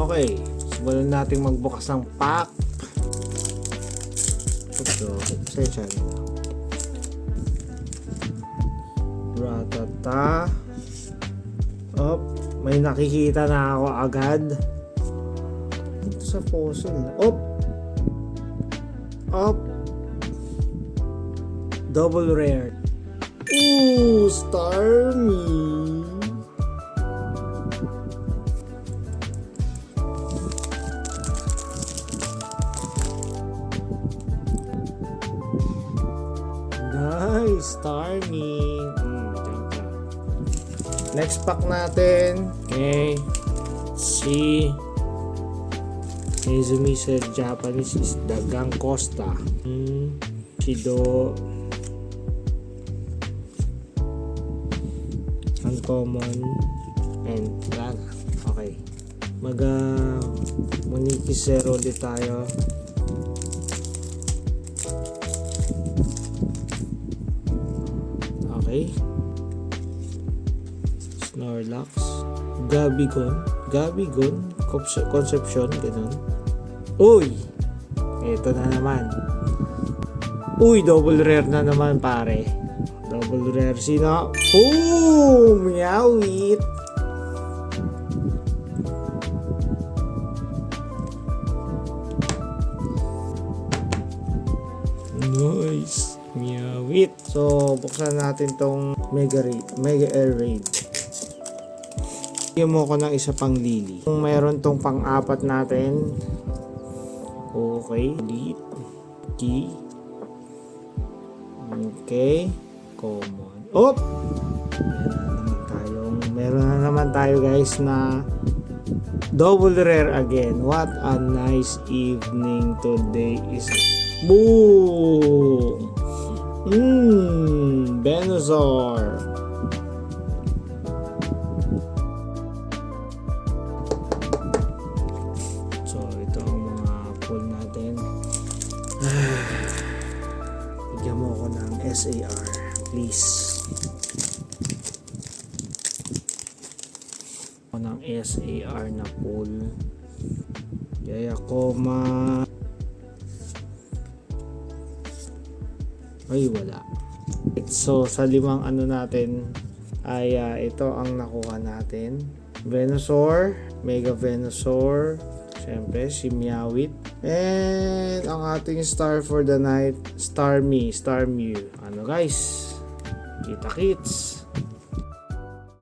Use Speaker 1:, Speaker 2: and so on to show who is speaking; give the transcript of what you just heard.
Speaker 1: Okay, simulan natin magbukas ng pack. So, session. Ratata. Op, may nakikita na ako agad. Ito sa fossil. Op. Op. Double rare. Ooh, Starmie. Nice, Starmie. Next pack natin. Okay. Si Nezumi sa Japanese is Dagang Costa. Shido. Uncommon. And wala na. Okay. Munikisero ulit tayo. Okay. Snorlax, Gabigon, Concepcion, ganun. Uy! Ito na naman. Uy, double rare na naman, pare. Double rare. Sino? Boom! Meowit! Nice! Meowit! So, buksan natin tong Mega Air Raid. Bigyan mo ko ng isa pang lily. Kung mayroon tong pang-apat natin. Okay. Delete. Key. Okay. Common. Op! Meron na naman tayo guys na double rare again. What a nice evening today is. Boom! Venusaur. So, ito ang mga pull natin. Bigyan mo ako ng SAR, please. Ako ng SAR na pull. Yayakoma. Ay, wala. So, sa limang ano natin ay ito ang nakuha natin. Venusaur, Mega Venusaur, syempre si Meowit, and ang ating star for the night, Starmie. Ano guys? Kita kits.